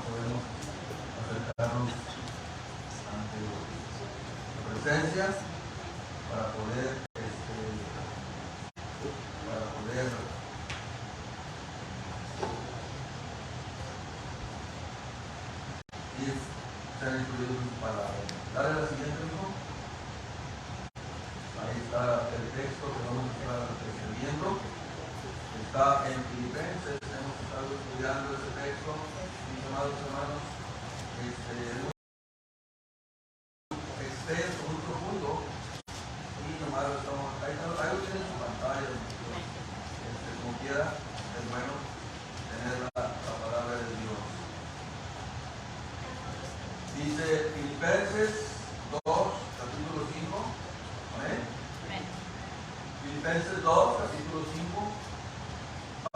podemos acercarnos ante su presencia para poder y ser incluidos en su palabra. Dale la siguiente, hijo. Ahí está el texto que vamos a estar escribiendo. Está en Filipenses. Hemos estado estudiando ese texto, mis amados hermanos. Muy extenso, muy profundo. Y nomás lo estamos. Ahí lo tienen en su pantalla. Como quiera, es bueno tener la palabra de Dios. Dice Filipenses 2, capítulo 5. Amén. Filipenses 2, capítulo 5.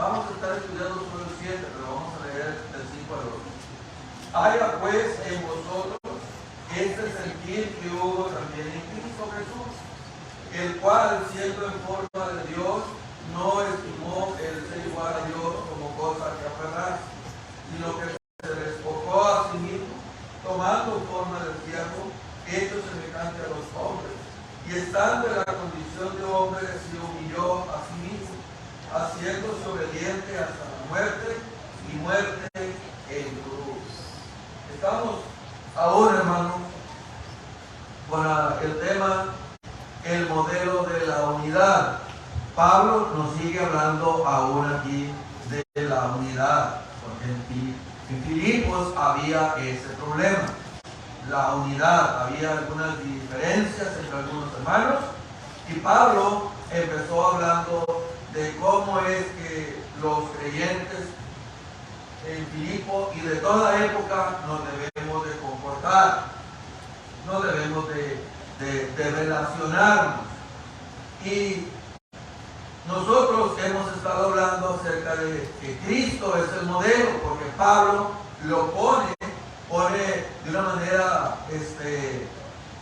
Vamos a estar estudiando solo el 7, pero vamos a leer del 5 al 8. Haya pues en vosotros este sentir que hubo también en Cristo Jesús, el cual, siendo en forma de Dios, no estimó el ser igual a Dios como cosa que aferrarse, sino que se despojó a sí mismo, tomando forma de siervo, hecho semejante a los hombres, y estando en la condición de hombre, se humilló a sí mismo, haciéndose obediente hasta la muerte, y muerte en cruz. Estamos ahora, hermanos, con el tema, el modelo de la unidad. Pablo nos sigue hablando aún aquí de la unidad, porque en Filipos había ese problema, la unidad, había algunas diferencias entre algunos hermanos, y Pablo empezó hablando de cómo es que los creyentes en Filipo y de toda época nos debemos de comportar, nos debemos de relacionarnos. Y nosotros hemos estado hablando acerca de que Cristo es el modelo, porque Pablo lo pone de una manera,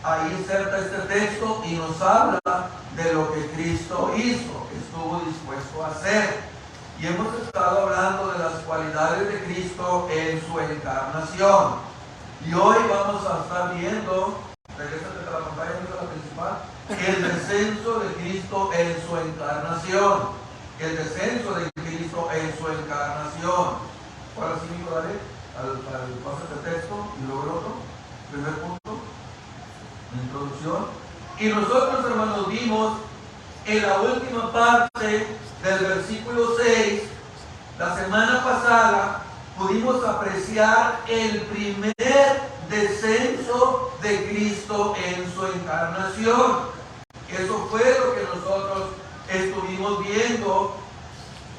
ahí inserta este texto y nos habla de lo que Cristo hizo, estuvo dispuesto a hacer. Y hemos estado hablando de las cualidades de Cristo en su encarnación. Y hoy vamos a estar viendo, regrésate a la pantalla, la principal, el descenso de Cristo en su encarnación. El descenso de Cristo en su encarnación. Ahora sí, mi dale al paso del texto y luego el otro. Primer punto, la introducción. Y nosotros, hermanos, vimos en la última parte del versículo 6, la semana pasada, pudimos apreciar el primer descenso de Cristo en su encarnación. Eso fue lo que nosotros estuvimos viendo.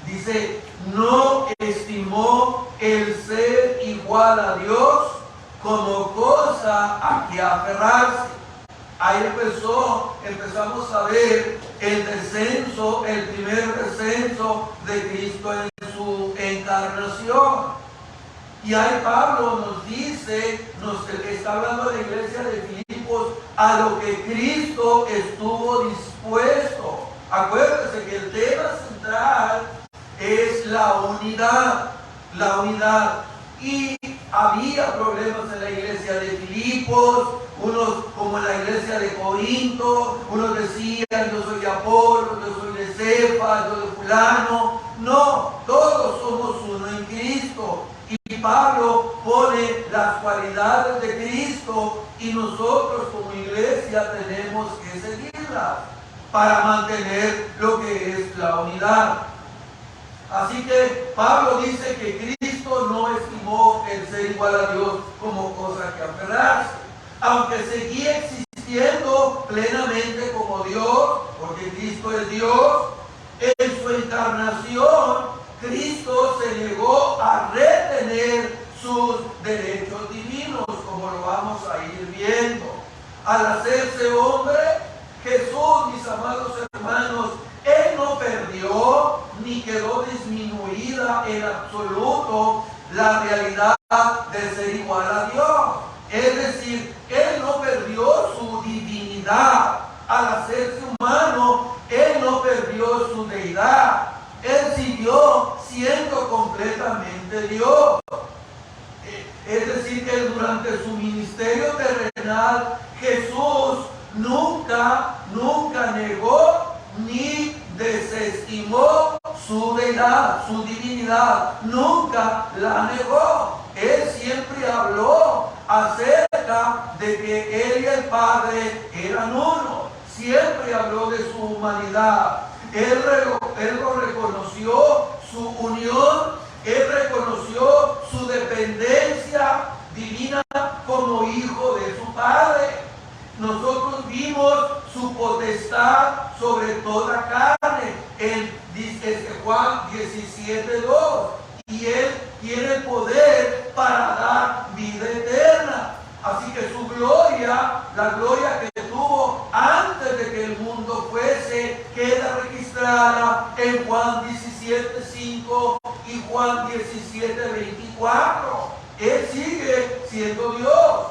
Dice, no estimó el ser igual a Dios como cosa a que aferrarse. Ahí empezamos a ver el descenso, el primer descenso de Cristo en su encarnación. Y ahí Pablo nos dice, está hablando de la iglesia de Filipos, a lo que Cristo estuvo dispuesto. Acuérdense que el tema central es la unidad, la unidad. Y había problemas en la iglesia de Filipos, unos como en la iglesia de Corinto, unos decían yo soy de Apolo, yo soy de Cefas, yo de fulano. No, todos somos uno en Cristo. Y Pablo pone las cualidades de Cristo y nosotros como iglesia tenemos que seguirlas para mantener lo que es la unidad. Así que Pablo dice que Cristo no estimó el ser igual a Dios como cosa que aferrarse, aunque seguía existiendo plenamente como Dios, porque Cristo es Dios. En su encarnación, Cristo se negó a retener sus derechos divinos, como lo vamos a ir viendo. Al hacerse hombre, Jesús, mis amados hermanos, Él no perdió ni quedó disminuida en absoluto la realidad de ser igual a Dios. Es decir, Él no perdió su divinidad. Al hacerse humano, Él no perdió su deidad. Él siguió siendo completamente Dios. Es decir, que durante su ministerio terrenal, Jesús nunca negó ni desestimó su deidad, su divinidad. Nunca la negó. Él siempre habló acerca de que Él y el Padre eran uno. Siempre habló de su humanidad. Él lo reconoció, su unión. Él reconoció su dependencia divina como hijo de su Padre. Nosotros vimos su potestad sobre toda carne en Juan 17:2. Y Él tiene el poder para dar vida eterna. Así que su gloria, la gloria que tuvo antes de que el mundo fuese, queda registrada en Juan 17:5 y Juan 17:24. Él sigue siendo Dios.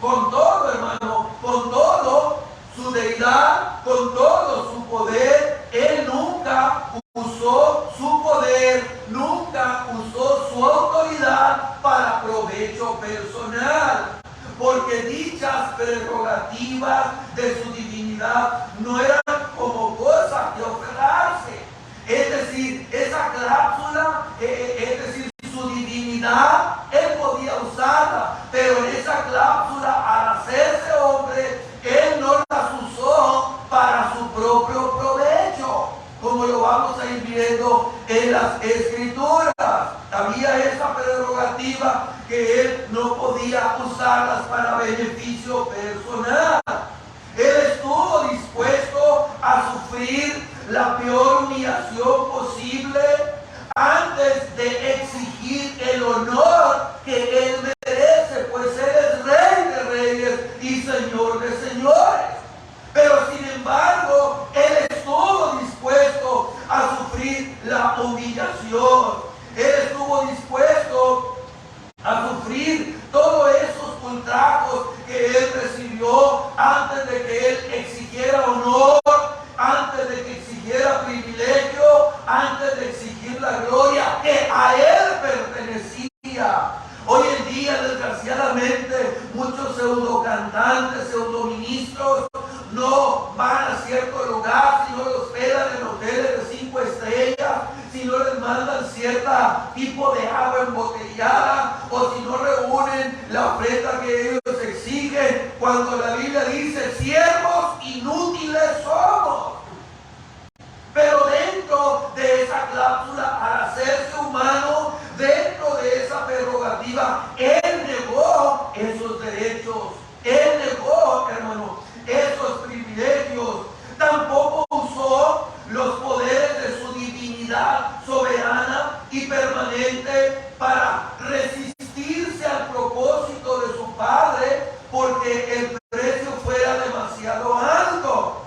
Con todo, hermano, con todo su deidad, con todo su poder, Él nunca usó su poder, nunca usó su autoridad para provecho personal, porque dichas prerrogativas de su divinidad no eran como cosas de ofertarse. Es decir, esa cláusula, es decir, su divinidad, Él podía usarla, pero en esa cláusula, al hacerse hombre, Él no las usó para su propio provecho, como lo vamos a ir viendo en las Escrituras. Había esa prerrogativa que Él no podía usarlas para beneficio personal. Él estuvo dispuesto a sufrir la peor humillación posible antes de exigir el honor que Él merece, pues Él es Rey de Reyes y Señor de Señores. Pero sin embargo, Él estuvo dispuesto a sufrir la humillación. Él estuvo dispuesto a sufrir todos esos ultrajos que Él recibió antes de que Él exigiera honor, antes de que exigiera privilegio, antes de exigir la gloria que a Él pertenecía. Hoy en día, desgraciadamente, muchos pseudo cantantes, pseudo ministros no van a cierto lugar, si no los hospedan en hoteles de 5 estrellas, si no les mandan cierto tipo de agua embotellada, o si no reúnen la ofrenda que ellos exigen, cuando la Biblia dice: siervos inútiles somos. Pero dentro de esa cláusula, al hacerse humano, dentro de esa prerrogativa, Él negó esos derechos. Él negó, hermano, esos privilegios. Tampoco usó los poderes de su divinidad soberana y permanente para resistirse al propósito de su Padre, porque el precio fuera demasiado alto.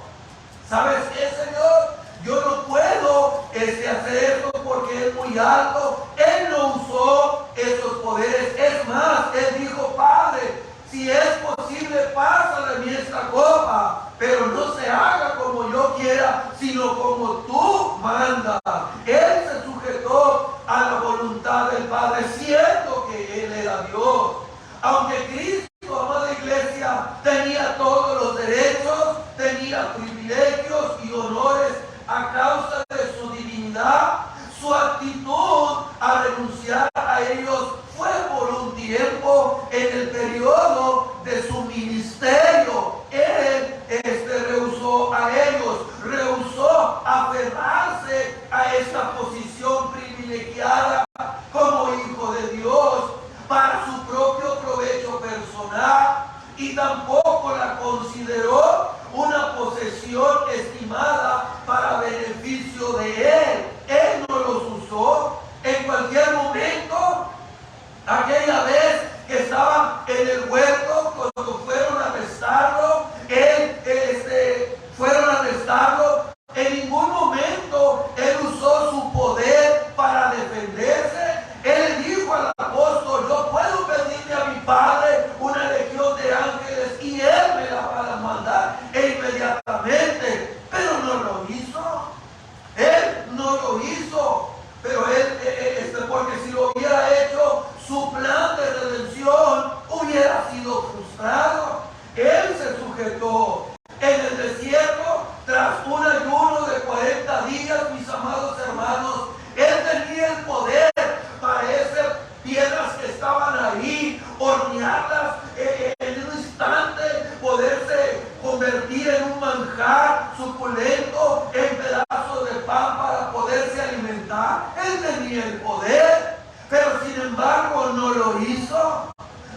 ¿Sabes qué, Señor? Yo no puedo hacer esto porque es muy alto. Él no usó esos poderes. Es más, Él dijo: Padre, si es posible, pasa de mí esta copa, pero no se haga como yo quiera, sino como tú mandas. Él se sujetó a la voluntad del Padre, siendo que Él era Dios. Aunque Cristo, amada iglesia, tenía todos los derechos, tenía privilegios y honores a causa de su divinidad, su actitud a renunciar a ellos fue por un tiempo en el periodo de su ministerio. Él rehusó a ellos, rehusó aferrarse a esta posición privilegiada como hijo de Dios para su propio provecho personal, y tampoco la consideró una posesión estimada para beneficio de Él. Él no los usó. En cualquier momento, aquella vez que estaba en el huerto, cuando fueron a arrestarlo, fueron a arrestarlo, en ningún momento Él usó su poder para defenderse. Él dijo al apóstol: yo puedo pedirle a mi Padre una legión de ángeles y Él me la va a mandar inmediatamente, pero no lo hizo. Él no lo hizo, pero Él, porque si lo hubiera hecho, su plan de redención hubiera sido frustrado. Él se sujetó en el desierto tras un ayuno de 40 días, mis amados hermanos. Él tenía el poder para esas piedras que estaban ahí, hornearlas en un instante, poderse convertir en un manjar suculento, en pedazos de pan para poderse alimentar. Él tenía el poder, pero sin embargo no lo hizo.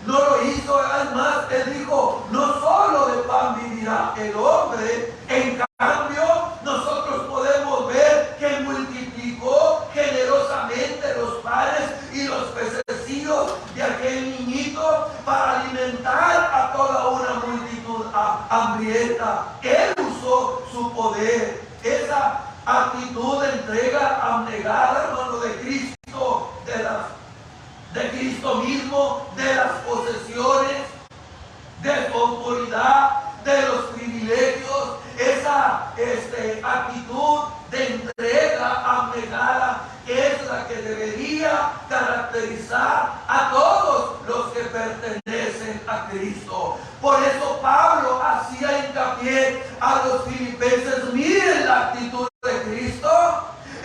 No lo hizo. Además, él dijo, no solo de pan vivirá el hombre. En cambio, nosotros podemos ver que multiplicó generosamente los panes y los pececillos de aquel niñito para alimentar a toda una multitud hambrienta. Él usó su poder. Esa actitud de entrega abnegada, hermano, de Cristo, de Cristo mismo, de las posesiones, de su autoridad, de los privilegios, esa actitud de entrega abnegada es la que debería caracterizar a todos los que pertenecen a Cristo. Por eso Pablo hacía hincapié a los filipenses: miren la actitud de Cristo.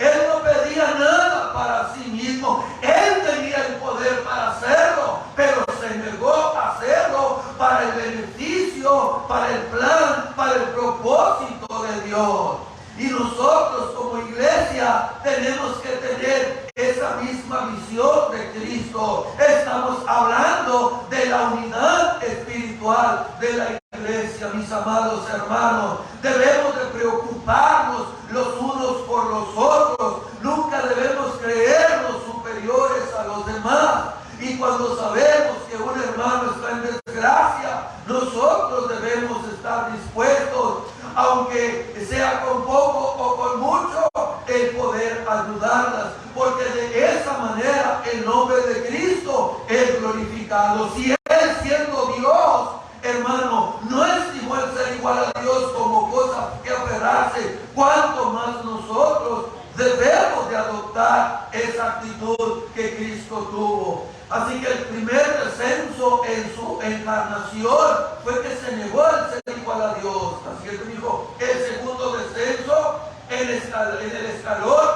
Él no pedía nada para sí mismo. Él tenía el poder para hacerlo, pero se negó a hacerlo para el beneficio, para el plan, para el propósito de Dios. Y nosotros como iglesia tenemos que tener esa misma visión de Cristo. Estamos hablando de la unidad espiritual de la iglesia, mis amados hermanos. Debemos de preocuparnos los unos por los otros. Nunca debemos creernos superiores a los demás. Y cuando sabemos que un hermano está en desgracia, nosotros debemos estar dispuestos, aunque sea con poco o con mucho, el poder ayudarlas, porque de esa manera el nombre de Cristo es glorificado. Si Él, siendo Dios, hermano, no estimó el ser igual a Dios como cosa que aferrarse, cuánto más nosotros debemos de adoptar esa actitud que Cristo tuvo. Así que el primer descenso en su encarnación fue que se negó al ser igual a Dios. Así que dijo, el segundo descenso en el escalón,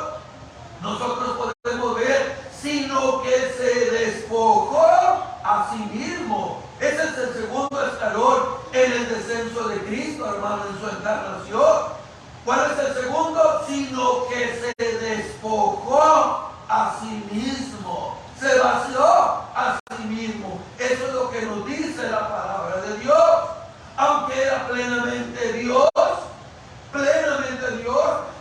nosotros podemos ver, sino que se despojó a sí mismo. Ese es el segundo escalón en el descenso de Cristo, hermano, en su encarnación. ¿Cuál es el segundo? Sino que se despojó a sí mismo. Se vació a sí mismo. Eso es lo que nos dice la palabra de Dios. Aunque era plenamente Dios,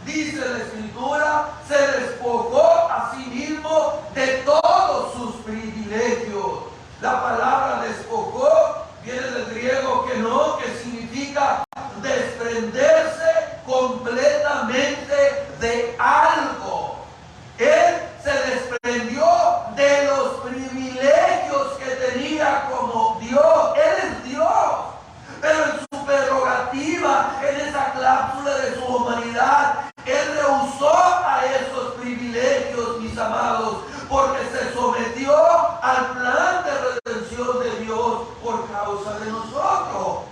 dice la Escritura, se despojó a sí mismo de todos sus privilegios. La palabra despojó viene del griego que significa desprenderse completamente de algo. Él se desprendió de los privilegios que tenía como Dios. Él es Dios, pero en su prerrogativa, en esa cláusula de su humanidad, Él rehusó a esos privilegios, mis amados, porque se sometió al plan de redención de Dios por causa de nosotros.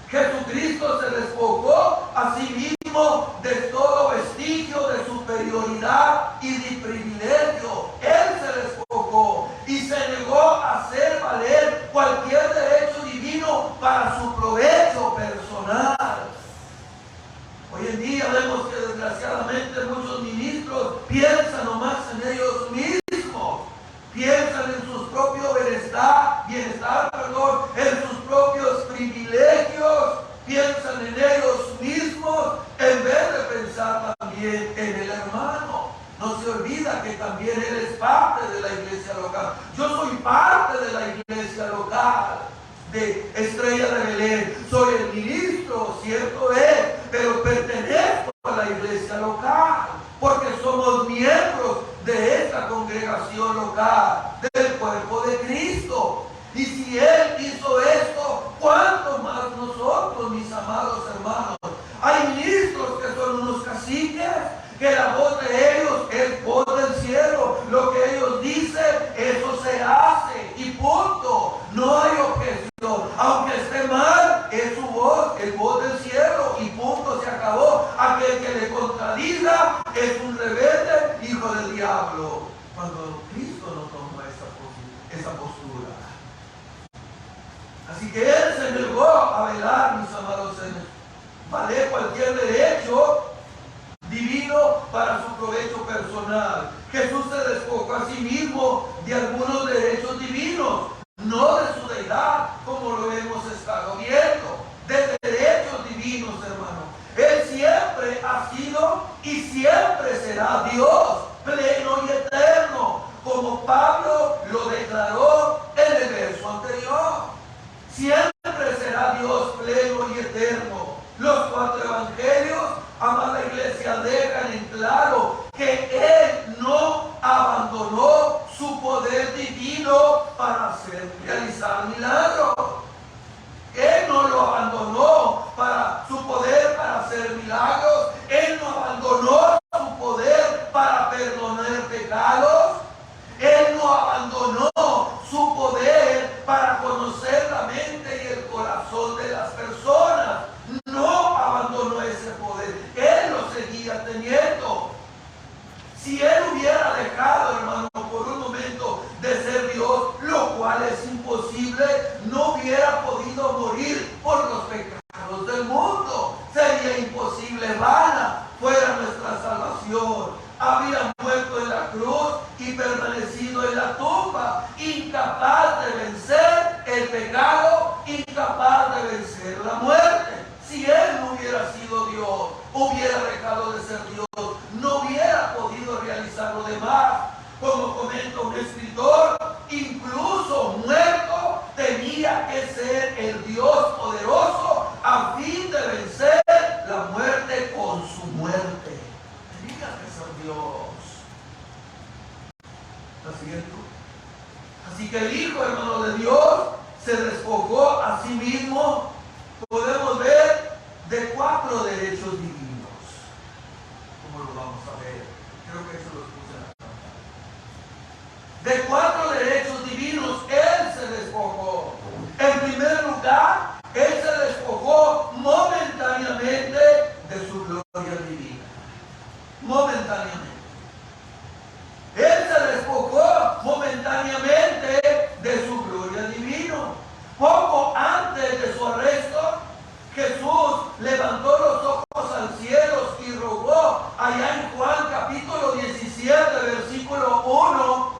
Jesucristo se despojó a sí mismo de todo vestigio de superioridad y de privilegio. Él se despojó y se negó a hacer valer cualquier derecho divino para su provecho personal. Hoy en día vemos que desgraciadamente muchos ministros piensan nomás en ellos mismos, piensan en su propio bienestar, en sus propios privilegios, piensan en ellos mismos en vez de pensar también en el hermano. No se olvida que también él es parte de la iglesia local. Yo soy parte de la iglesia local de Estrella de Belén. Soy el ministro, cierto es, pero pertenezco a la iglesia local, porque somos miembros de esta congregación local, del cuerpo de Cristo. Y si Él hizo esto, ¿cuánto más nosotros, mis amados hermanos? Hay ministros que son unos caciques, que la voz de ellos es voz del cielo. Lo que ellos dicen, eso se hace y punto. No postura. Así que Él se negó a velar, mis amados hermanos, valer cualquier derecho divino para su provecho personal. Jesús se despojó a sí mismo de algunos derechos divinos, no de su deidad, como lo hemos estado viendo, de derechos divinos, hermano. Él siempre ha sido y siempre será Dios, pleno y eterno, como Pablo lo declaró en el verso anterior. Siempre será Dios pleno y eterno. Los 4 evangelios, amada iglesia, dejan en claro que Él no abandonó su poder divino para realizar milagros. Él no lo abandonó para su poder para hacer milagros. Él no abandonó su poder para perdonar pecados. Él no abandonó su poder para conocer la mente y el corazón de las personas. No abandonó ese poder. Él lo seguía teniendo. Si Él hubiera dejado, hermano, por un momento de ser Dios, lo cual es imposible, no hubiera podido morir por los pecados del mundo. Sería imposible, vana fuera nuestra salvación. Había muerto en la cruz y permanecido en la tumba, incapaz de vencer el pecado, incapaz de vencer la muerte. Si Él no hubiera sido Dios, hubiera dejado de ser Dios, no hubiera podido realizar lo demás. Como comenta un escritor, incluso muerto tenía que ser el Dios poderoso a fin de vencer la muerte con su muerte. Tenía que ser Dios. ¿Está siguiendo? Así que el Hijo, hermano de Dios, se despojó a sí mismo. Podemos ver de 4 derechos divinos. ¿Cómo lo vamos a ver? Creo que eso lo puse en la pantalla. De 4 derechos divinos, Él se despojó. En primer lugar, Él se despojó momentáneamente de su gloria divina. Momentáneamente. Él se despojó momentáneamente de su gloria divina. Poco antes de su arresto, Jesús levantó los ojos al cielo y rogó allá en Juan capítulo 17, versículo 1.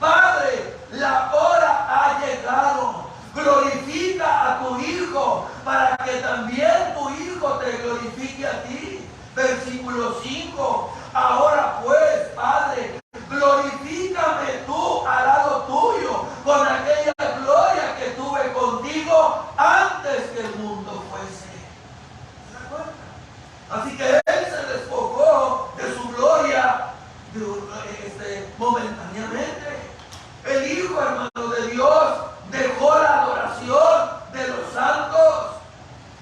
Padre, la hora ha llegado. Glorifica a tu Hijo para que también tu Hijo te glorifique a ti. Versículo 5. Ahora pues, Padre, glorifícame tú al lado tuyo con aquella gloria que tuve contigo antes que el mundo fuese. ¿Se acuerdan? Así que Él se despojó de su gloria momentáneamente. El Hijo, hermano de Dios, dejó la adoración de los santos.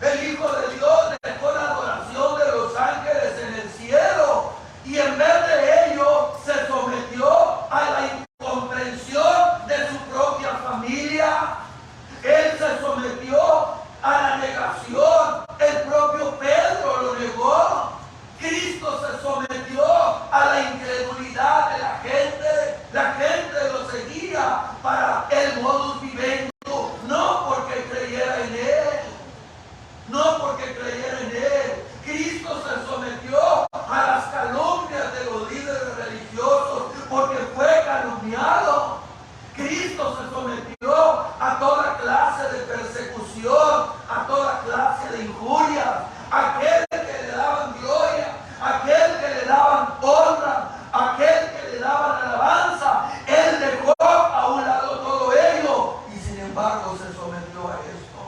El Hijo de Dios dejó la adoración de los ángeles en el cielo y en vez de ello se sometió a la incomprensión de su propia familia. Él se sometió a la negación. El propio Pedro lo negó. Cristo se sometió a la incredulidad de la gente. La gente lo seguía para el modus vivendi, no porque creyera en Él. No porque creyera en Él. Cristo se sometió a las calumnias de los líderes religiosos porque fue calumniado. Cristo se sometió a toda clase de persecución, a toda clase de injurias. Aquel que le daban gloria, aquel que le daban honra, aquel que le daban alabanza, Él dejó a un lado todo ello y sin embargo se sometió a esto.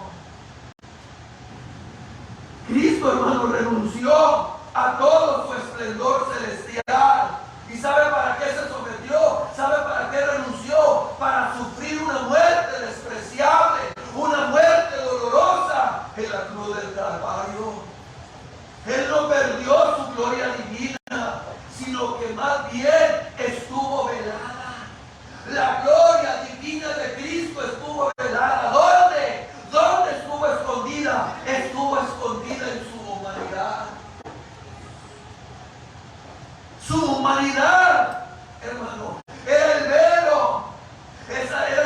Cristo, hermano, renunció a todo su esplendor celestial. ¿Y sabe para qué se sometió? ¿Sabe para qué renunció? Para sufrir una muerte despreciable, una muerte dolorosa en la cruz del Calvario. Él no perdió su gloria divina, sino que más bien estuvo velada. La gloria divina de Cristo estuvo velada. ¿Dónde? ¿Dónde estuvo escondida? Estuvo escondida en su humanidad. Su humanidad, hermano, era el velo. Esa era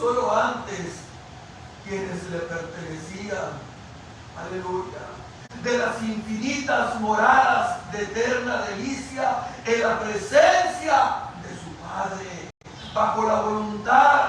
solo antes quienes le pertenecían, aleluya, de las infinitas moradas de eterna delicia en la presencia de su Padre, bajo la voluntad,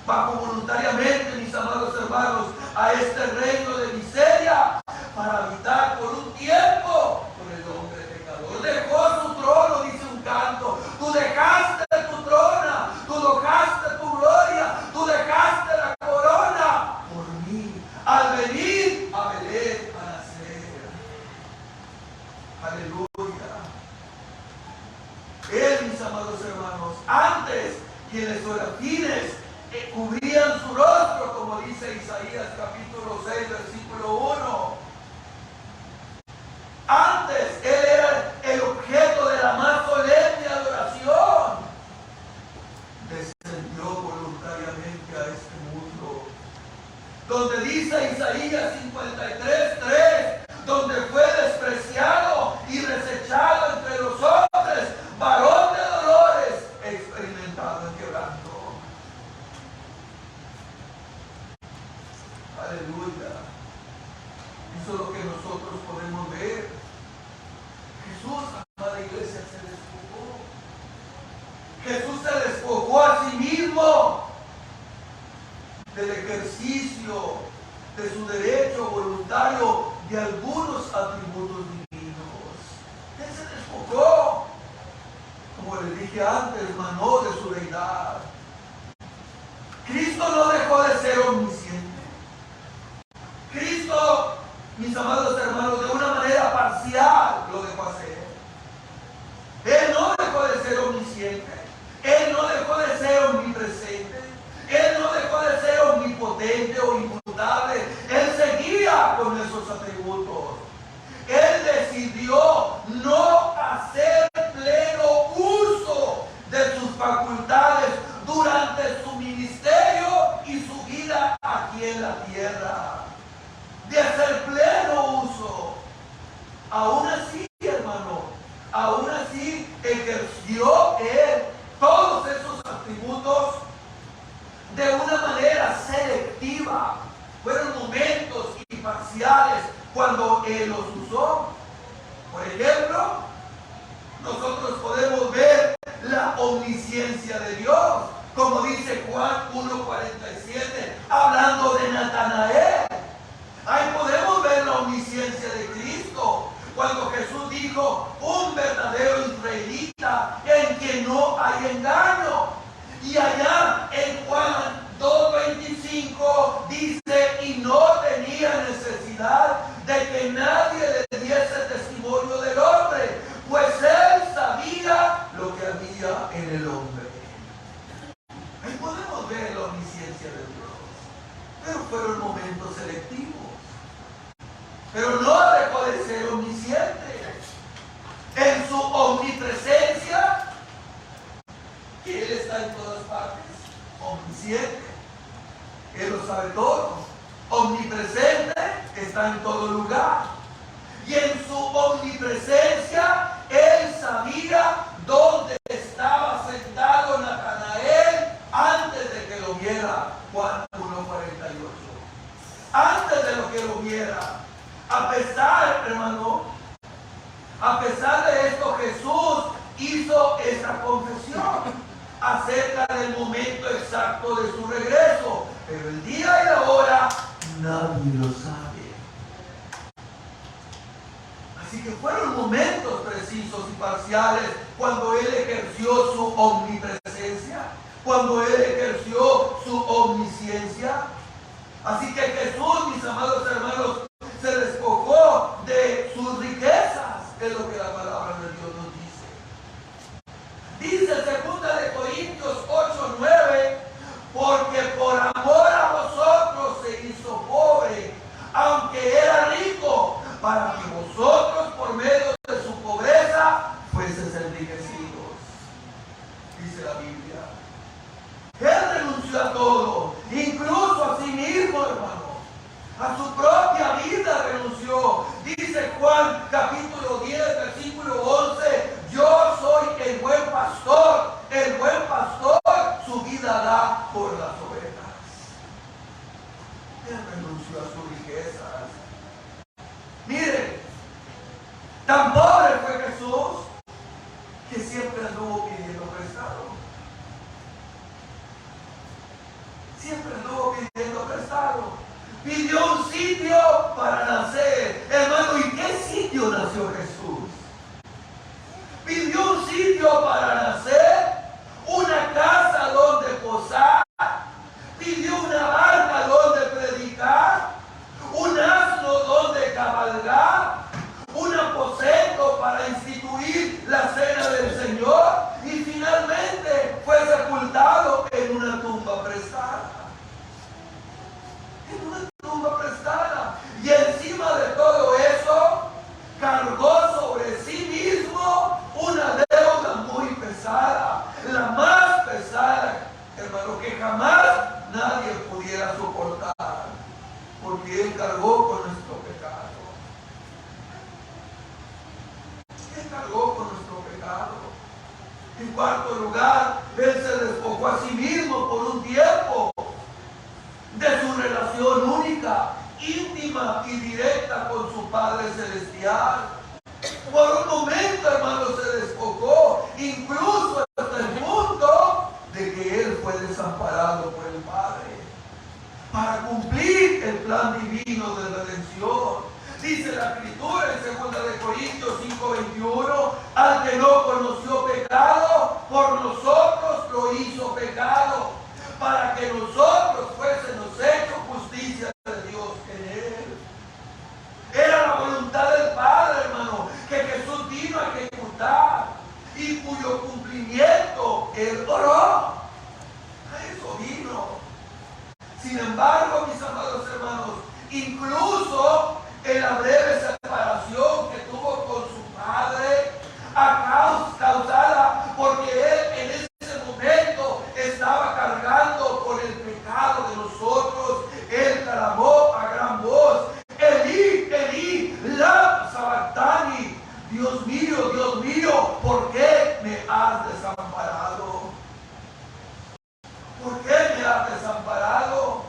bajo voluntariamente, mis amados hermanos, a este reino de miseria, para habitar por un tiempo con el hombre pecador. Dejó su trono, dice un canto. Tú dejaste tu trona, tú dejaste tu gloria, tú dejaste la corona por mí, al venir a Belén a nacer. Aleluya. Él, mis amados hermanos, antes quienes serafines cubrían su rostro, como dice Isaías capítulo 6, versículo 1. Antes Él era el objeto de la más solemne adoración. Descendió voluntariamente a este mundo, donde dice Isaías 53:3, donde fue despreciado y desechado entre los hombres, varón de dolores, experimentado en quebranto. Aleluya. Eso es lo que nosotros podemos ver. Jesús, amada iglesia, se despojó. Jesús se despojó a sí mismo del ejercicio de su derecho voluntario de algunos atributos divinos. Él se despojó, como les dije antes, manó de su deidad. Cristo no dejó de ser omnisciente. Cristo, mis amados hermanos, de una manera parcial lo dejó hacer. Él no dejó de ser omnisciente. Él no dejó de ser omnipresente. Él no dejó de ser omnipotente o inmutable. Él seguía con esos atributos. Él decidió no hacer pleno uso de sus facultades durante su ministerio y su vida aquí en la tierra. De hacer pleno uso. Aún así, hermano, aún así ejerció Él todos esos atributos de una manera selectiva. Fueron momentos y parciales cuando Él los usó. Por ejemplo, nosotros podemos ver la omnisciencia de Dios, como dice Juan 1:47, hablando de Natanael. Ahí podemos ver la omnisciencia de Cristo, cuando Jesús dijo, un verdadero israelita en quien no hay engaño. Y allá en Juan 2:25 dice, y no tenía necesidad de que nadie le diese testimonio del hombre, pues él sabía lo que había en el hombre. Ahí podemos ver la omnisciencia de Dios, pero fueron momentos selectivos. Pero no dejó de ser omnisciente. En su omnipresencia, que Él está en todas partes, omnisciente, Él lo sabe todo. Omnipresente, está en todo lugar. Y en su omnipresencia, Él sabía dónde estaba sentado Natanael antes de que lo viera. Juan 1:48. Antes de lo que lo viera. A pesar, hermano, a pesar de esto, Jesús hizo esta confesión acerca del momento exacto de su regreso, pero el día y la hora nadie lo sabe. Así que fueron momentos precisos y parciales cuando Él ejerció su omnipresencia, cuando Él ejerció su omnisciencia. Así que Jesús, mis amados hermanos, se despojó de sus riquezas, es lo que la palabra de Dios nos dice. Dice 2 Corintios 8:9, porque por amor a vosotros se hizo pobre, aunque era rico, para que vosotros por medio de su pobreza fueseis enriquecidos. Dice la Biblia. Él renunció a todo, incluso a sí mismo, hermano, a su propio renuncio a sus riquezas. Miren, tan pobre fue Jesús que siempre anduvo pidiendo prestado. Siempre anduvo pidiendo prestado. Pidió un sitio para nacer. Hermano, ¿y qué sitio nació Jesús? Pidió un sitio para nacer, una casa donde posar, pidió una barca donde predicar, un asno donde cabalgar, un aposento para instituir la cena del Señor y finalmente fue sepultado en una tumba prestada. En una tumba prestada. Y encima de todo eso, cargó sobre sí mismo una deuda muy pesada, la más pesada, hermano, que jamás nadie pudiera soportar, porque Él cargó con nuestro pecado. Él cargó con nuestro pecado. En cuarto lugar, Él se despojó a sí mismo por un tiempo de su relación única, íntima y directa con su Padre Celestial. Por un momento, hermano, se despojó, incluso hasta el punto de que Él fue desamparado por el Padre para cumplir el plan divino de redención. Dice la Escritura en 2 Corintios 5:21, al que no conoció pecado, por nosotros lo hizo pecado, para que nosotros fuésemos hechos justicia de Dios en Él. Era la voluntad del Padre, hermano, que Jesús vino a ejecutar y cuyo cumplimiento Él oró. A eso vino. Sin embargo, mis amados hermanos, incluso en la breve separación que tuvo con su Padre, causada porque Él en ese momento estaba cargando con el pecado de nosotros, Él clamó a gran voz: Elí, Elí, lama sabactani, Dios mío, ¿por qué me has desamparado? ¿Por qué me has desamparado?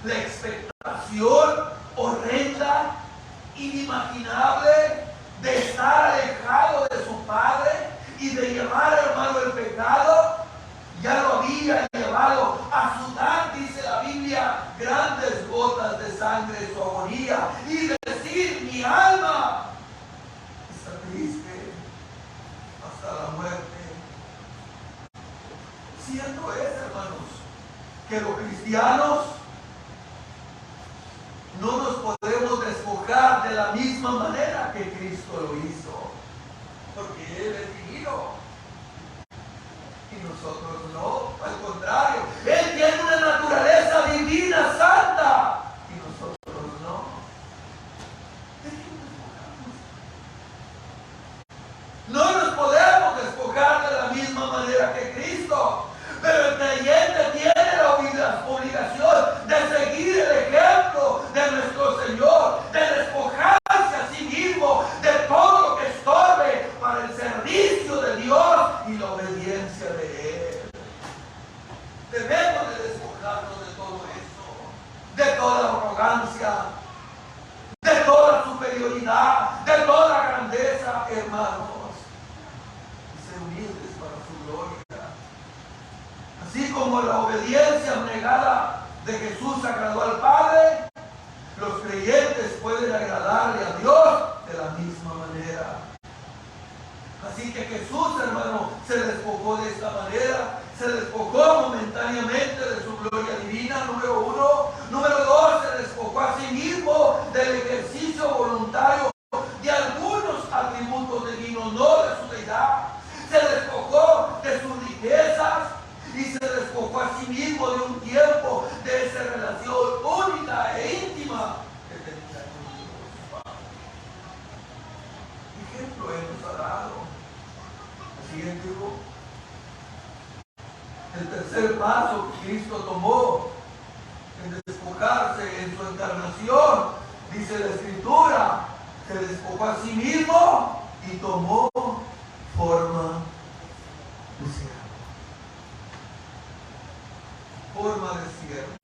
La expectación horrenda, inimaginable de estar alejado de su Padre y de llevar, hermano, el pecado, ya lo había llevado a sudar, dice la Biblia, grandes gotas de sangre en su agonía y decir: mi alma está triste hasta la muerte. Cierto es, hermanos, que los cristianos no nos podemos despojar de la misma manera que Cristo lo hizo, porque Él es divino y nosotros no, al contrario, Él tiene una naturaleza divina, santa, y nosotros no. ¿De qué nos despojamos? No nos podemos despojar de la misma manera que Cristo, pero el creyente tiene la obligación de seguir el ejemplo de nuestro Señor, de despojarse a sí mismo de todo lo que estorbe para el servicio de Dios y la obediencia de Él. Debemos de despojarnos de todo eso, de toda arrogancia, de toda superioridad, de toda grandeza, hermanos, y ser humildes para su gloria. Así como la obediencia abnegada de Jesús agradó al Padre, los creyentes pueden agradarle a Dios de la misma manera. Así que Jesús, hermano, se despojó de esta manera, se despojó momentáneamente de su gloria divina, número uno. Número dos, se despojó a sí mismo del ejercicio voluntario de algunos atributos divinos, no de su deidad. Se despojó de sus riquezas y se despojó a sí mismo de un tiempo de esa relación única e íntima que tenía con Dios. Ejemplo Él nos ha dado. Siguiente grupo. El tercer paso que Cristo tomó en despojarse en su encarnación, dice la Escritura, se despojó a sí mismo y tomó forma de siervo. Forma de siervo.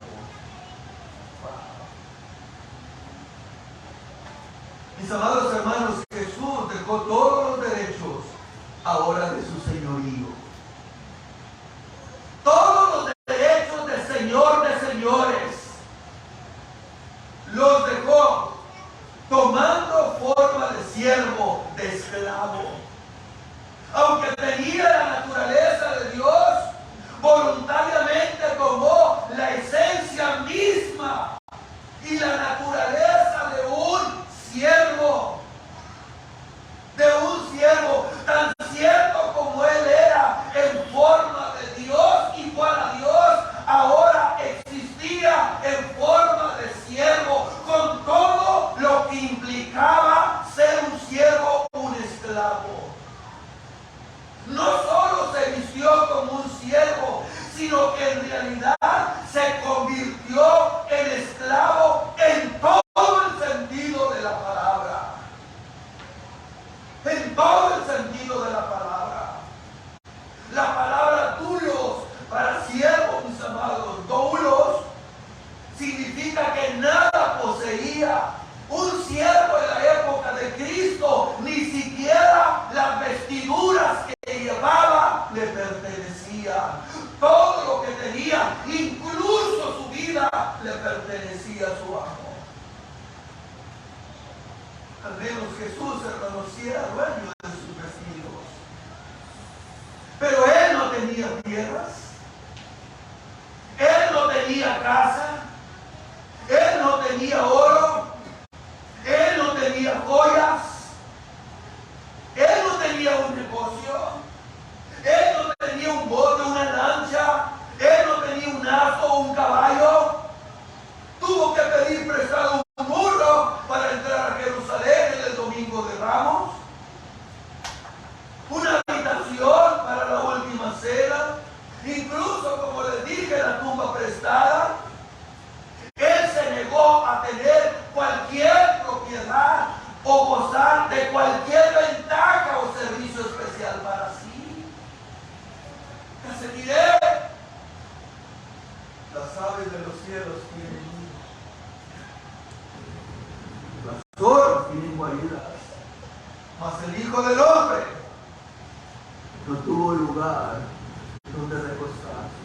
Mis amados hermanos, Jesús dejó todos los derechos ahora de su señorío. Todos los derechos de Señor de señores los dejó tomando forma de siervo, de esclavo. Aunque tenía la naturaleza de Dios, voluntariamente tomó la esencia misma y la naturaleza de un siervo, tan cierto como él era en forma de Dios, igual a Dios, ahora existía en forma de siervo, con todo lo que implicaba ser un siervo, un esclavo. No solo se vistió como un siervo, sino que en realidad se convirtió en esclavo en todo el sentido de la palabra. En todo el sentido de la palabra. La palabra doulos para siervo, mis amados, doulos significa que nada poseía. Un siervo en la época de Cristo, ni siquiera las vestiduras que llevaba le pertenecían. Todo lo que tenía, incluso su vida, le pertenecía a su amo. Al menos Jesús, hermanos, sí era dueño de sus vestidos. Pero él no tenía tierras, él no tenía casa, él no tenía oro, él no tenía joyas, él no tenía un negocio, él no tenía un bote, una lancha, él no tenía un asno o un caballo. Tuvo que pedir prestado un burro para entrar a Jerusalén en el domingo de Ramos, una habitación para la última cena, incluso, como les dije, la tumba prestada. Él se negó a tener cualquier propiedad o gozar de cualquier ventaja o servicio especial para sí. ¿Qué se diré? Las aves de los cielos tienen nidos, las zorras tienen guaridas, mas el Hijo del Hombre no tuvo lugar donde recostarse.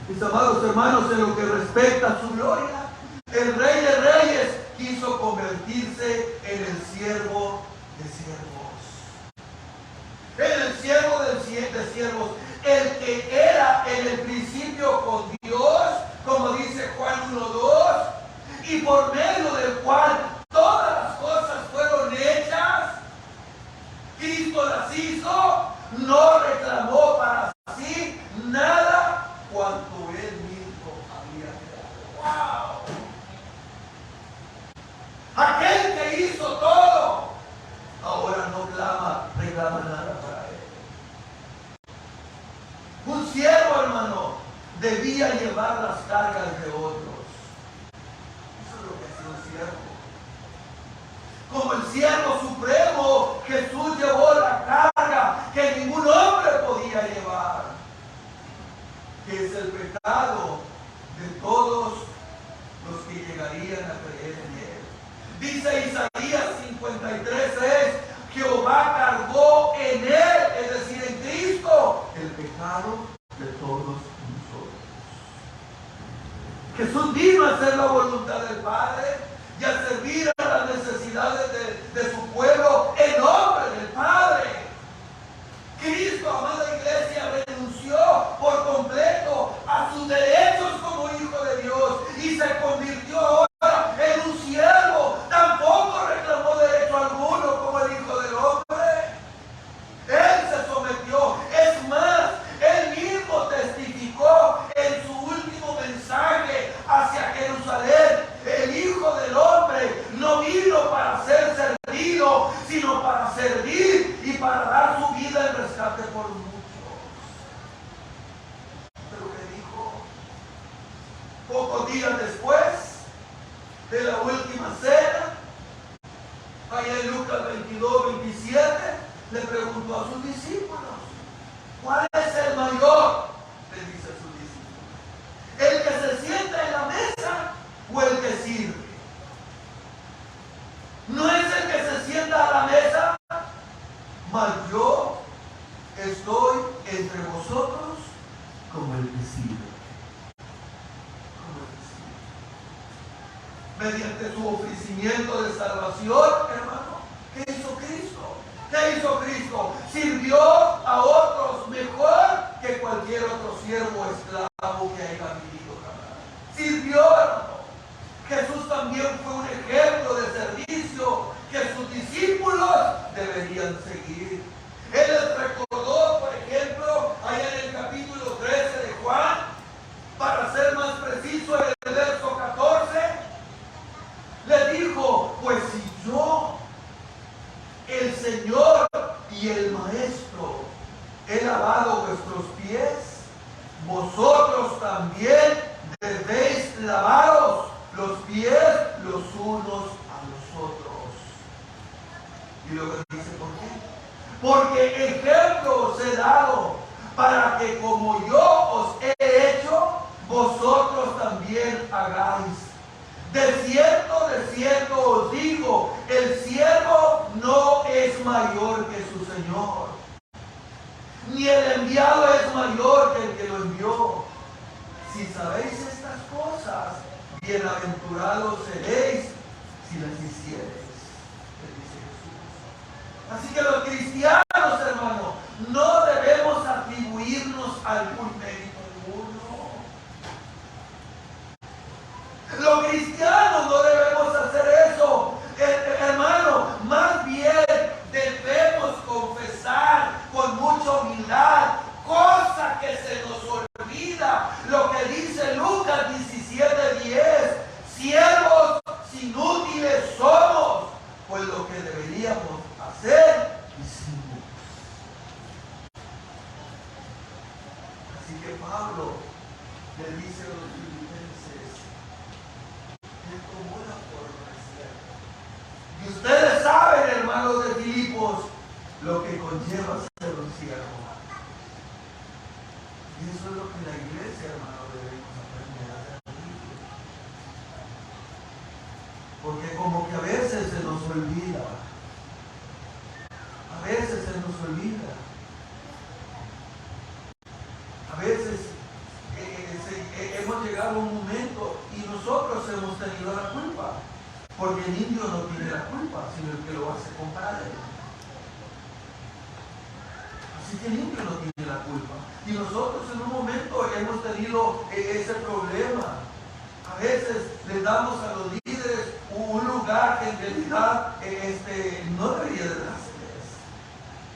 Mis amados hermanos, en lo que respecta a su gloria, el Rey de Reyes quiso convertirse en el siervo de siervos. En el siervo de siervos, el que era en el principio con Dios, como dice Juan 1:2, y por medio del cual todas las cosas fueron hechas. Cristo las hizo, no reclamó para sí nada cuanto él mismo había creado. ¡Wow! Aquel que hizo todo, ahora no reclama nada para él. Un siervo, hermano, debía llevar las cargas de otros. Eso es lo que es un siervo. Como el siervo supremo, Jesús llevó la carga que ningún hombre podía llevar, que es el pecado de todos los que llegarían a creer en él. Dice Isaías 53:6, Jehová cargó en él, es decir, en Cristo, el pecado de todos nosotros. Jesús vino a hacer la voluntad del Padre y a servir a las necesidades de su pueblo en nombre del Padre. Cristo, amada iglesia, renunció por completo a sus derechos como hijo de Dios y se convirtió ahora en un siervo. Tampoco reclamó derecho alguno como el Hijo del Hombre. Él se sometió. Es más, él mismo testificó en su último mensaje hacia Jerusalén: el Hijo del Hombre no vino para ser servido, sino para servir y para dar su vida en rescate por muchos. Pero que dijo pocos días después de la última cena, allá en Lucas 22:27, le preguntó a sus discípulos: ¿cuál es el mayor? Le dice a sus discípulos: ¿el que se sienta en la mesa o el que sirve? recibe. Mediante su ofrecimiento de salvación, hermano, ¿qué hizo Cristo? ¿Qué hizo Cristo? Sirvió a otros mejor que cualquier otro siervo o esclavo que haya vivido jamás. Sirvió, hermano. Jesús también fue un ejemplo de servicio que sus discípulos deberían seguir. Él les recordó, por ejemplo, allá en el capítulo 13 de Juan, para ser más preciso, en el verso 14, le dijo: pues si yo, el Señor y el Maestro, he lavado vuestros pies, vosotros también debéis lavaros los pies los unos a los otros. Y luego dice: ¿por qué? Porque ejemplo os he dado, para que como yo os he hecho, vosotros también hagáis. De cierto os digo, el siervo no es mayor que su Señor, ni el enviado es mayor que el que lo envió. Si sabéis estas cosas, bienaventurados seréis si las hiciereis, le dice Jesús. Así que los cristianos, hermanos, no debemos atribuirnos algún mérito alguno. Los cristianos no debemos hacer eso, hermano. Más bien debemos confesar con mucha humildad, cosa que se nos olvida, lo que dice Lucas 17:10: siervos inútiles somos, pues lo que deberíamos hacer hicimos. Así que Pablo le dice a los filipenses: él tomó la forma de ser. Y ustedes saben, hermanos de Filipos, lo que conlleva ser un siervo. Y eso es lo que la iglesia, hermano, debemos aprender a hacer. Porque como que a veces se nos olvida. A veces se nos olvida. A veces hemos llegado a un momento y nosotros hemos tenido la culpa. Porque el indio no tiene la culpa, sino el que lo hace comprar. Así que el indio no tiene la culpa. Y nosotros en un momento hemos tenido ese problema. A veces les damos a los líderes un lugar que en realidad no debería de darles.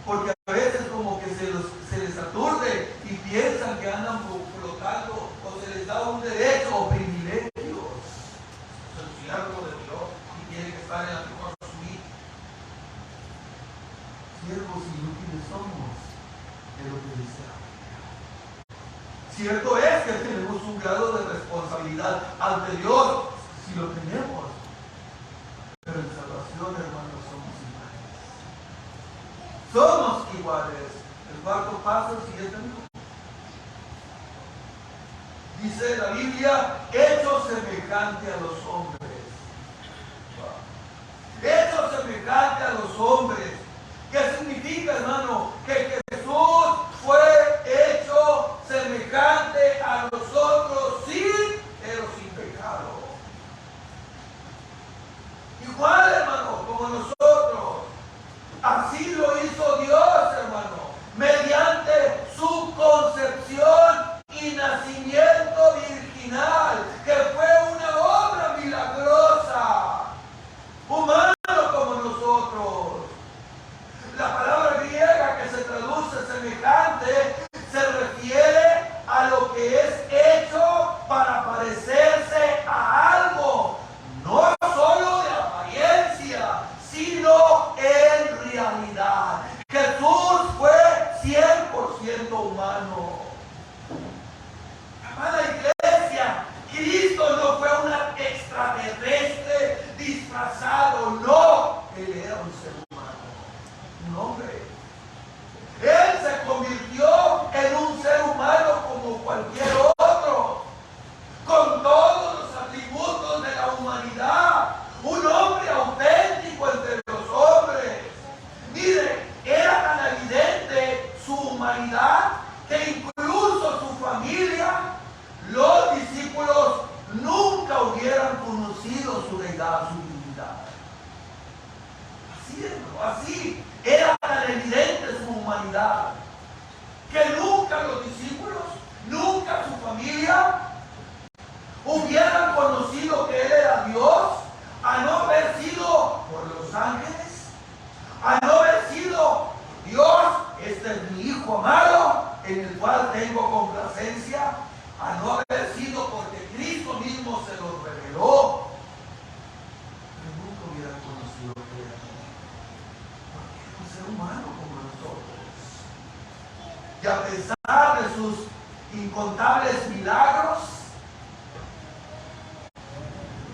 Porque a veces como que se les aturde y piensan que andan flotando, o se les da un derecho o privilegios. Es el siervo de Dios y tiene que estar en la mejor suite. Siervos inútiles somos, es lo que dice la Biblia. Cierto es que tenemos un grado de responsabilidad ante Dios, si lo tenemos. Pero en salvación, hermanos, somos iguales. Somos iguales. El cuarto paso, el siguiente minuto. Dice la Biblia: hecho semejante a los hombres. Hecho semejante a los hombres. ¿Qué significa, hermano? Que Jesús fue hecho semejante a nosotros, pero sin pecado. Igual, hermano, como nosotros. Así lo hizo Dios, hermano, mediante su concepción y nacimiento virginal, que fue una obra milagrosa, humano como nosotros. La palabra griega que conocido su deidad, su divinidad. Así, hermano, así era tan evidente su humanidad, que nunca los discípulos, nunca su familia hubieran conocido que Él era Dios, a no haber sido por los ángeles, a no haber sido Dios, este es mi Hijo amado, en el cual tengo complacencia, a no haber sido porque Cristo mismo se lo reveló, pero nunca hubieran conocido que era Dios, porque era un ser humano como nosotros. Y a pesar de sus incontables milagros,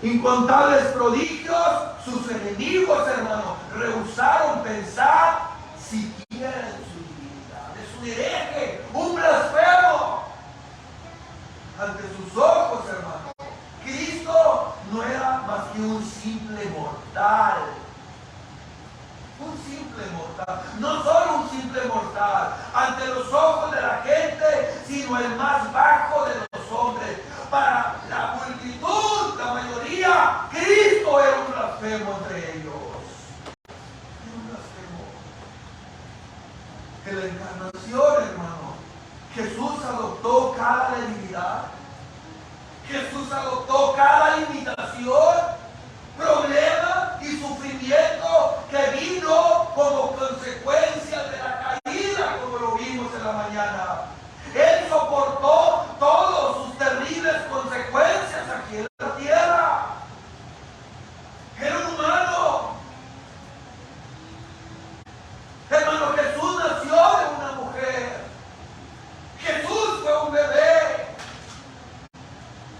incontables prodigios, sus enemigos, hermanos, rehusaron pensar siquiera en su divinidad. Es un hereje, un blasfemo. Ante sus ojos, hermanos, Cristo no era más que un simple mortal. Un simple mortal, no solo un simple mortal ante los ojos de la gente, sino el más bajo de los hombres. Para la multitud, la mayoría, Cristo era un blasfemo entre ellos. Era un blasfemo. En la encarnación, hermano, Jesús adoptó cada debilidad, Jesús adoptó cada limitación, problema y sufrimiento que vino como consecuencia de la caída, como lo vimos en la mañana. Él soportó todas sus terribles consecuencias aquí en la tierra. Era un humano. Hermano, Jesús nació de una mujer. Jesús fue un bebé.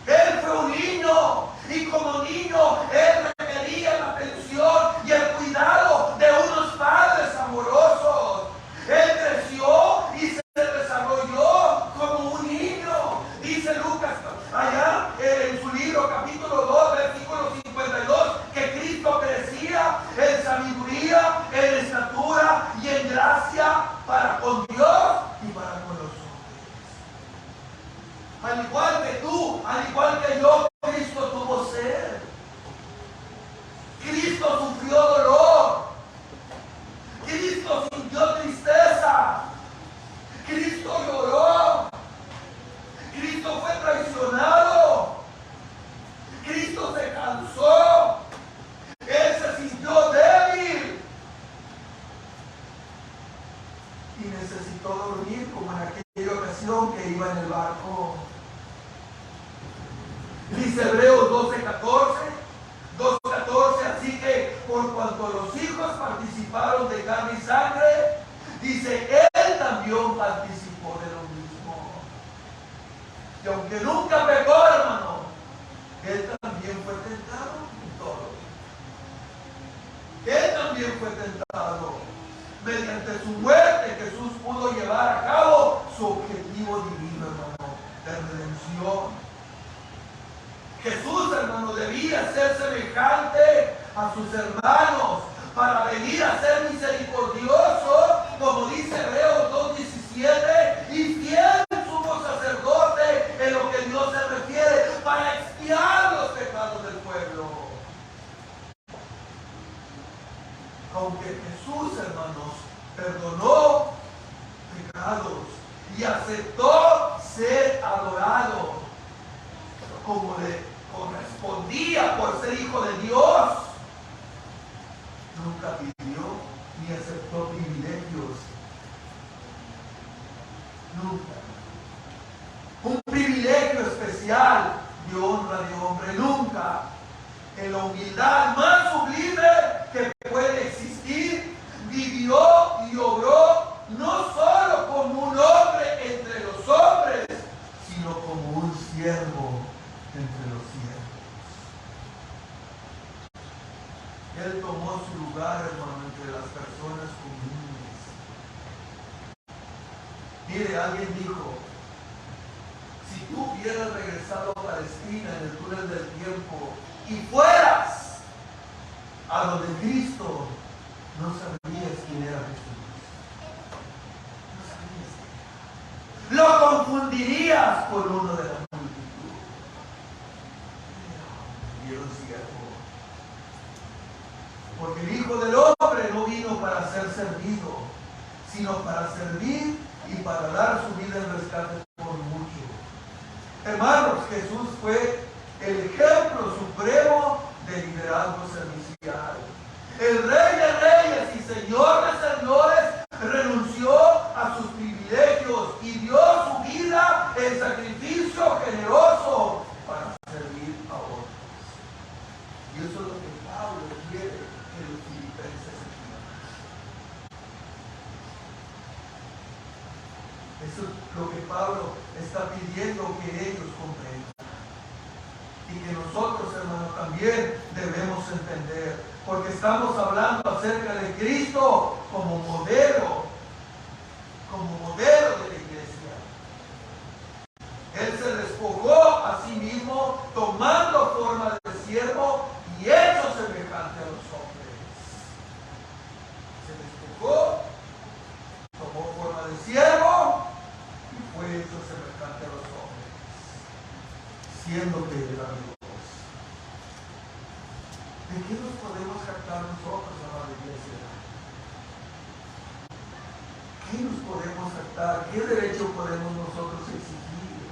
Él fue un niño. Y como niño, Él requería la atención y el cuidado de unos padres amorosos. Él creció y se desarrolló como un niño. Dice Lucas, allá en su libro, capítulo 2, versículo 52, que Cristo crecía en sabiduría, en estatura y en gracia para con Dios y para con los hombres. Al igual que tú, al igual que yo, Cristo tuvo sed. Cristo sufrió dolor. Cristo sintió tristeza. Cristo lloró. Cristo fue traicionado. Cristo se cansó. Él se sintió débil. Y necesitó dormir como en aquella ocasión que iba en el barco. Dice Hebreos 12:14, así que por cuanto los hijos participaron de carne y sangre, dice, Él también participó de lo mismo. Y aunque nunca pecó, hermano, Él también fue tentado en todo. Él también fue tentado. Mediante su muerte, Jesús pudo llevar a cabo su objetivo divino, hermano, de redención. Jesús, hermano, debía ser semejante a sus hermanos para venir a ser misericordioso, como dice Hebreos 2:17, y fiel sumo sacerdote en lo que Dios se refiere, para expiar los pecados del pueblo. Aunque Jesús, hermanos, perdonó pecados y aceptó ser adorado como le correspondía por ser hijo de Dios, nunca pidió ni aceptó privilegios. Nunca. Un privilegio especial de honra de hombre, nunca. En la humildad más sublime que puede existir, vivió y obró no solo como un hombre entre los hombres, sino como un siervo entre los siervos. Él tomó su lugar, hermano, entre las personas comunes. Mire, alguien dijo, si tú hubieras regresado a Palestina en el túnel del tiempo y fueras a donde Cristo, no sabrías quién era Jesús. No sabrías quién era. Lo confundirías con uno de la multitud. Vieron cierto. Porque el Hijo del Hombre no vino para ser servido, sino para servir y para dar su vida en rescate por muchos. Hermanos, Jesús fue el ejemplo supremo de liderazgo servicial. El Rey de Reyes y Señor de Señores renunció a sus privilegios y dio su vida en sacrificio generoso para servir a otros. Y eso es lo que Pablo quiere que los filipenses entiendan. Eso es lo que Pablo está pidiendo que ellos comprendan. Y que nosotros, hermanos, también debemos entender. Porque estamos hablando acerca de Cristo como modelo de la iglesia. Él se despojó a sí mismo, tomando forma de siervo y hecho semejante a los hombres. Se despojó, tomó forma de siervo y fue hecho semejante a los hombres, siendo que era Dios. ¿De qué nos podemos jactar nosotros, amada iglesia? ¿Qué nos podemos jactar? ¿Qué derecho podemos nosotros exigir?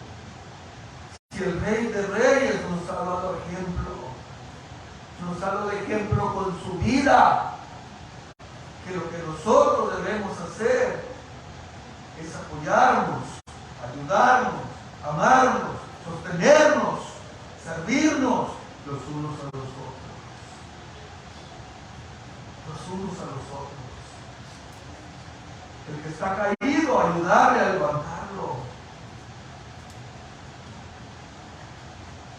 Si el Rey de Reyes nos ha dado ejemplo con su vida, que lo que nosotros debemos hacer es apoyarnos, ayudarnos, amarnos, sostenernos, servirnos los unos a los otros. Los unos a los otros. El que está caído, ayudarle a levantarlo.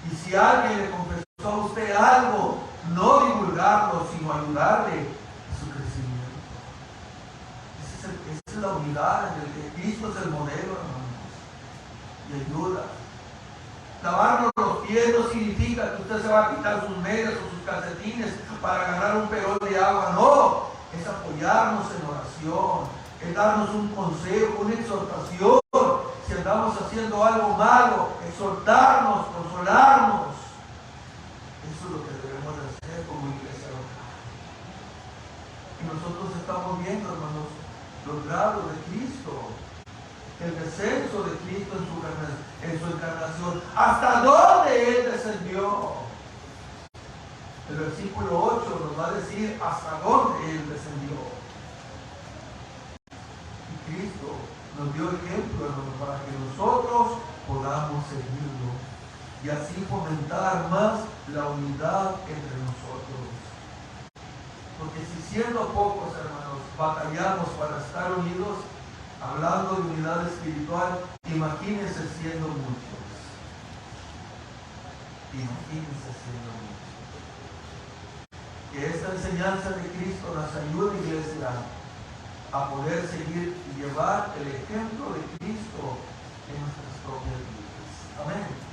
Y si alguien le confesó a usted algo, no divulgarlo, sino ayudarle a su crecimiento. Esa es la unidad en el que Cristo es el modelo, hermanos. Y ayuda. Lavarnos los pies no significa que usted se va a quitar sus medias o sus calcetines para ganar un perol de agua. No, es apoyarnos en oración, es darnos un consejo, una exhortación. Si andamos haciendo algo malo, exhortarnos, consolarnos. Eso es lo que debemos de hacer como iglesia local. Y nosotros estamos viendo, hermanos, los grados de Cristo. El descenso de Cristo en su encarnación. ¿Hasta dónde Él descendió? El versículo 8 nos va a decir hasta dónde Él descendió. Y Cristo nos dio ejemplo, hermanos, para que nosotros podamos seguirlo y así fomentar más la unidad entre nosotros. Porque si siendo pocos, hermanos, batallamos para estar unidos, hablando de unidad espiritual, imagínense siendo muchos. Imagínense siendo muchos. Que esta enseñanza de Cristo nos ayude, iglesia, a poder seguir y llevar el ejemplo de Cristo en nuestras propias vidas. Amén.